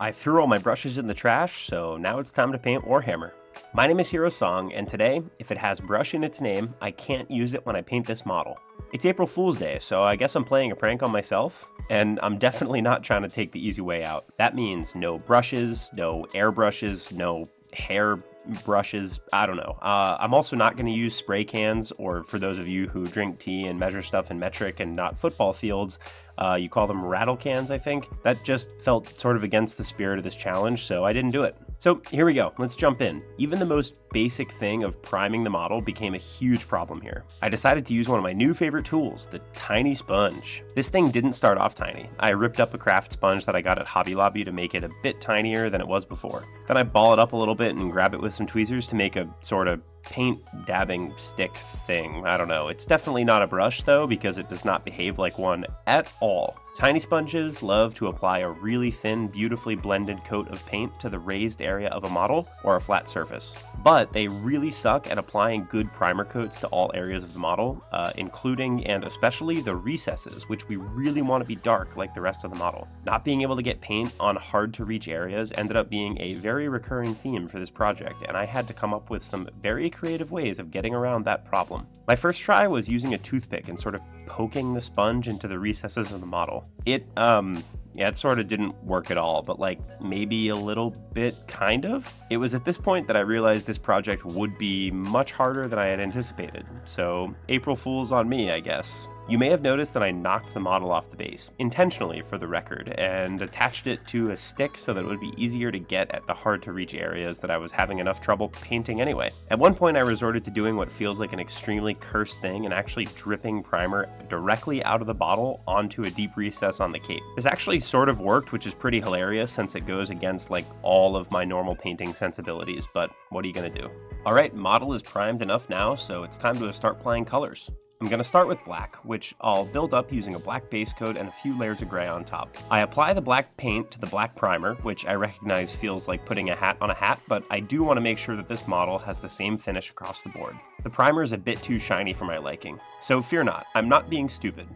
I threw all my brushes in the trash, so now it's time to paint Warhammer. My name is Hero Song, and today, if it has brush in its name, I can't use it when I paint this model. It's April Fool's Day, so I guess I'm playing a prank on myself, and I'm definitely not trying to take the easy way out. That means no brushes, no airbrushes, no hair brushes, I don't know. I'm also not going to use spray cans, or for those of you who drink tea and measure stuff in metric and not football fields, you call them rattle cans, I think. That just felt sort of against the spirit of this challenge, so I didn't do it. So here we go, let's jump in. Even the most basic thing of priming the model became a huge problem here. I decided to use one of my new favorite tools, the tiny sponge. This thing didn't start off tiny. I ripped up a craft sponge that I got at Hobby Lobby to make it a bit tinier than it was before. Then I ball it up a little bit and grab it with some tweezers to make a sort of paint dabbing stick thing. I don't know. It's definitely not a brush though, because it does not behave like one at all. Tiny sponges love to apply a really thin, beautifully blended coat of paint to the raised area of a model or a flat surface. But they really suck at applying good primer coats to all areas of the model, including and especially the recesses, which we really want to be dark like the rest of the model. Not being able to get paint on hard to reach areas ended up being a very recurring theme for this project, and I had to come up with some very creative ways of getting around that problem. My first try was using a toothpick and sort of poking the sponge into the recesses of the model. It sort of didn't work at all, but like maybe a little bit kind of. It was at this point that I realized this project would be much harder than I had anticipated. So April Fool's on me, I guess. You may have noticed that I knocked the model off the base, intentionally for the record, and attached it to a stick so that it would be easier to get at the hard to reach areas that I was having enough trouble painting anyway. At one point I resorted to doing what feels like an extremely cursed thing and actually dripping primer directly out of the bottle onto a deep recess on the cape. This actually sort of worked, which is pretty hilarious since it goes against like all of my normal painting sensibilities, but what are you gonna do? Alright, model is primed enough now, so it's time to start applying colors. I'm going to start with black, which I'll build up using a black base coat and a few layers of gray on top. I apply the black paint to the black primer, which I recognize feels like putting a hat on a hat, but I do want to make sure that this model has the same finish across the board. The primer is a bit too shiny for my liking, so fear not, I'm not being stupid.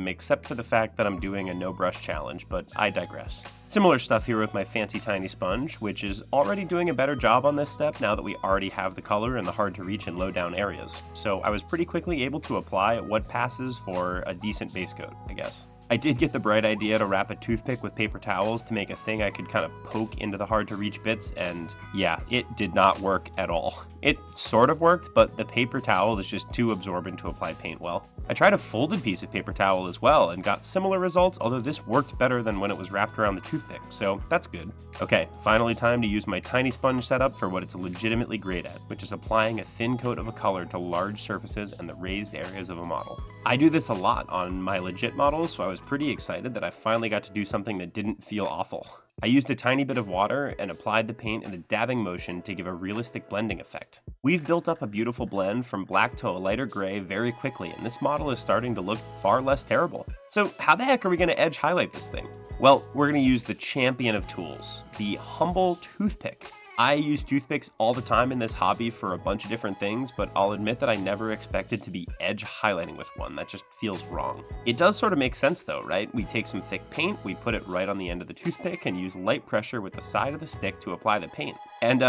Except for the fact that I'm doing a no brush challenge, but I digress. Similar stuff here with my fancy tiny sponge, which is already doing a better job on this step now that we already have the color in the hard to reach and low down areas. So I was pretty quickly able to apply what passes for a decent base coat, I guess. I did get the bright idea to wrap a toothpick with paper towels to make a thing I could kind of poke into the hard to reach bits, and yeah, it did not work at all. It sort of worked, but the paper towel is just too absorbent to apply paint well. I tried a folded piece of paper towel as well and got similar results, although this worked better than when it was wrapped around the toothpick, so that's good. Okay, finally time to use my tiny sponge setup for what it's legitimately great at, which is applying a thin coat of a color to large surfaces and the raised areas of a model. I do this a lot on my legit models, so I was pretty excited that I finally got to do something that didn't feel awful. I used a tiny bit of water and applied the paint in a dabbing motion to give a realistic blending effect. We've built up a beautiful blend from black to a lighter gray very quickly, and this model is starting to look far less terrible. So how the heck are we going to edge highlight this thing? Well, we're going to use the champion of tools, the humble toothpick. I use toothpicks all the time in this hobby for a bunch of different things, but I'll admit that I never expected to be edge highlighting with one. That just feels wrong. It does sort of make sense though, right? We take some thick paint, we put it right on the end of the toothpick and use light pressure with the side of the stick to apply the paint. And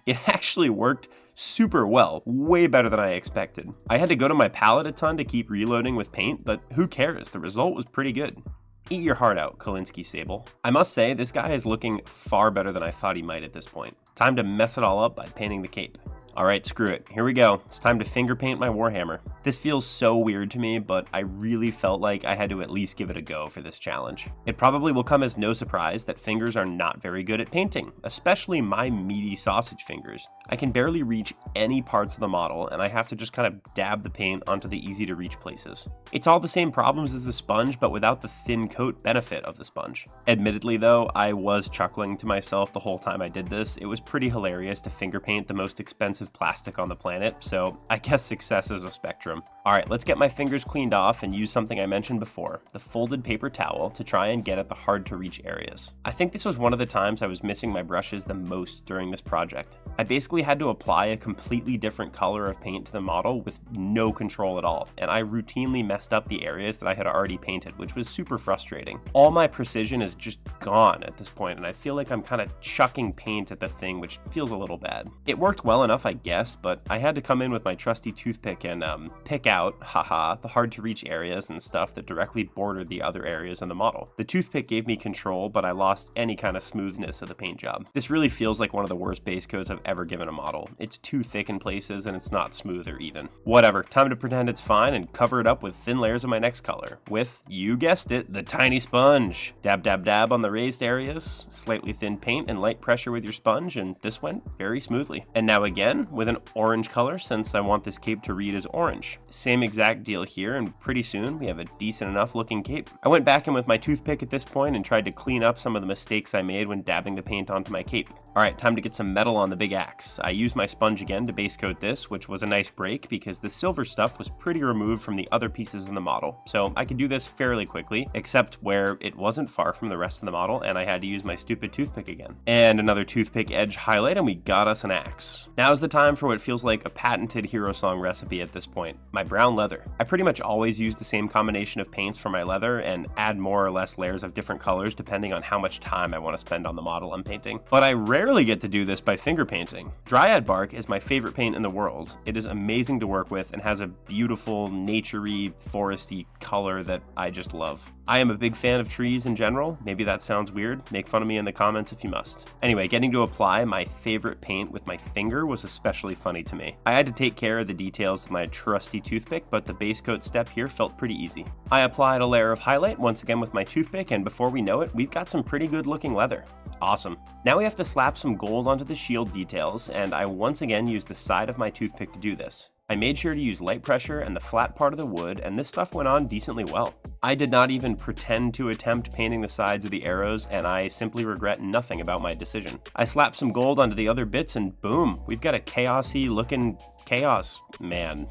it actually worked super well, way better than I expected. I had to go to my palette a ton to keep reloading with paint, but who cares? The result was pretty good. Eat your heart out, Kolinsky Sable. I must say, this guy is looking far better than I thought he might at this point. Time to mess it all up by painting the cape. Alright, screw it. Here we go. It's time to finger paint my Warhammer. This feels so weird to me, but I really felt like I had to at least give it a go for this challenge. It probably will come as no surprise that fingers are not very good at painting, especially my meaty sausage fingers. I can barely reach any parts of the model, and I have to just kind of dab the paint onto the easy to reach places. It's all the same problems as the sponge, but without the thin coat benefit of the sponge. Admittedly though, I was chuckling to myself the whole time I did this. It was pretty hilarious to finger paint the most expensive expensive plastic on the planet, so I guess success is a spectrum. Alright, let's get my fingers cleaned off and use something I mentioned before, the folded paper towel, to try and get at the hard to reach areas. I think this was one of the times I was missing my brushes the most during this project. I basically had to apply a completely different color of paint to the model with no control at all, and I routinely messed up the areas that I had already painted, which was super frustrating. All my precision is just gone at this point, and I feel like I'm kind of chucking paint at the thing, which feels a little bad. It worked well enough, I guess, but I had to come in with my trusty toothpick and pick out, the hard to reach areas and stuff that directly bordered the other areas in the model. The toothpick gave me control, but I lost any kind of smoothness of the paint job. This really feels like one of the worst base coats I've ever given a model. It's too thick in places and it's not smooth or even. Whatever, time to pretend it's fine and cover it up with thin layers of my next color with, you guessed it, the tiny sponge. Dab dab dab on the raised areas, slightly thin paint and light pressure with your sponge, and this went very smoothly. And now again with an orange color, since I want this cape to read as orange. Same exact deal here, and pretty soon we have a decent enough looking cape. I went back in with my toothpick at this point and tried to clean up some of the mistakes I made when dabbing the paint onto my cape. Alright, time to get some metal on the big axe. I used my sponge again to base coat this, which was a nice break because the silver stuff was pretty removed from the other pieces in the model, so I could do this fairly quickly, except where it wasn't far from the rest of the model and I had to use my stupid toothpick again. And another Toothpick Edge-Highlight, and we got us an axe. Now's the time for what feels like a patented Hero Song recipe at this point, my brown leather. I pretty much always use the same combination of paints for my leather and add more or less layers of different colors depending on how much time I want to spend on the model I'm painting. But I rarely get to do this by finger painting. Dryad bark is my favorite paint in the world. It is amazing to work with and has a beautiful, naturey, foresty color that I just love. I am a big fan of trees in general. Maybe that sounds weird. Make fun of me in the comments if you must. Anyway, getting to apply my favorite paint with my finger was especially funny to me. I had to take care of the details with my trusty toothpick, but the base coat step here felt pretty easy. I applied a layer of highlight once again with my toothpick, and before we know it, we've got some pretty good looking leather. Awesome. Now we have to slap some gold onto the shield details, and I once again used the side of my toothpick to do this. I made sure to use light pressure and the flat part of the wood, and this stuff went on decently well. I did not even pretend to attempt painting the sides of the arrows, and I simply regret nothing about my decision. I slapped some gold onto the other bits and boom, we've got a chaosy looking chaos man.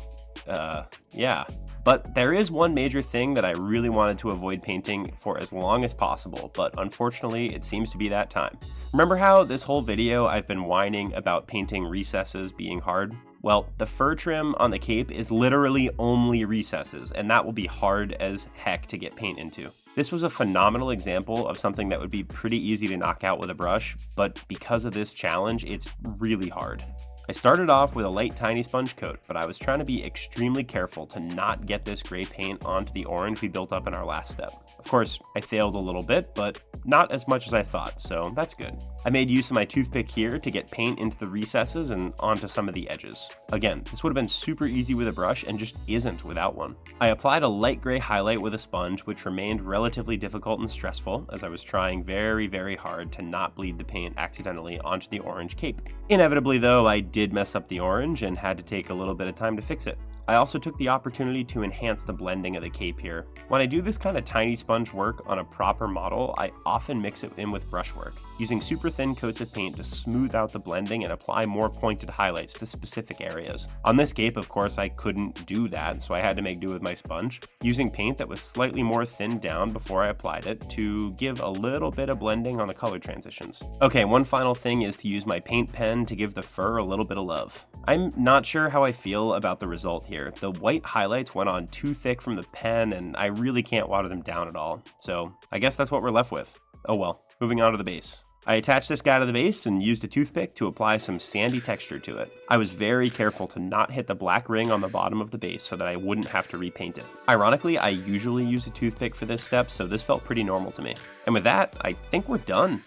Yeah. But there is one major thing that I really wanted to avoid painting for as long as possible, but unfortunately it seems to be that time. Remember how this whole video I've been whining about painting recesses being hard? Well, the fur trim on the cape is literally only recesses, and that will be hard as heck to get paint into. This was a phenomenal example of something that would be pretty easy to knock out with a brush, but because of this challenge, it's really hard. I started off with a light tiny sponge coat, but I was trying to be extremely careful to not get this gray paint onto the orange we built up in our last step. Of course, I failed a little bit, but not as much as I thought, so that's good. I made use of my toothpick here to get paint into the recesses and onto some of the edges. Again, this would have been super easy with a brush and just isn't without one. I applied a light gray highlight with a sponge, which remained relatively difficult and stressful as I was trying very, very hard to not bleed the paint accidentally onto the orange cape. Inevitably though, I did mess up the orange and had to take a little bit of time to fix it. I also took the opportunity to enhance the blending of the cape here. When I do this kind of tiny sponge work on a proper model, I often mix it in with brushwork, using super thin coats of paint to smooth out the blending and apply more pointed highlights to specific areas. On this cape, of course, I couldn't do that, so I had to make do with my sponge, using paint that was slightly more thinned down before I applied it to give a little bit of blending on the color transitions. Okay, one final thing is to use my paint pen to give the fur a little bit of love. I'm not sure how I feel about the result here. The white highlights went on too thick from the pen and I really can't water them down at all. So I guess that's what we're left with. Oh well, moving on to the base. I attached this guy to the base and used a toothpick to apply some sandy texture to it. I was very careful to not hit the black ring on the bottom of the base so that I wouldn't have to repaint it. Ironically, I usually use a toothpick for this step, so this felt pretty normal to me. And with that, I think we're done.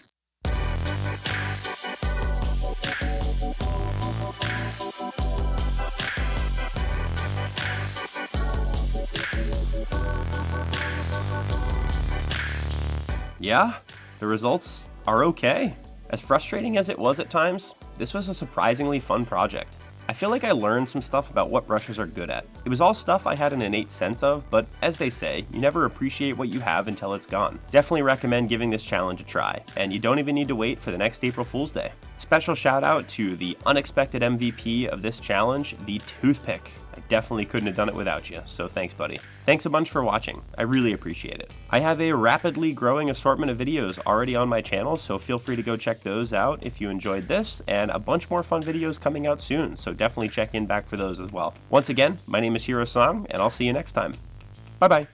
Yeah, the results are okay. As frustrating as it was at times, this was a surprisingly fun project. I feel like I learned some stuff about what brushes are good at. It was all stuff I had an innate sense of, but as they say, you never appreciate what you have until it's gone. Definitely recommend giving this challenge a try, and you don't even need to wait for the next April Fool's Day. Special shout out to the unexpected MVP of this challenge, the Toothpick. I definitely couldn't have done it without you, so thanks buddy. Thanks a bunch for watching, I really appreciate it. I have a rapidly growing assortment of videos already on my channel, so feel free to go check those out if you enjoyed this, and a bunch more fun videos coming out soon, so definitely check in back for those as well. Once again, my name is Hiro Song, and I'll see you next time. Bye bye.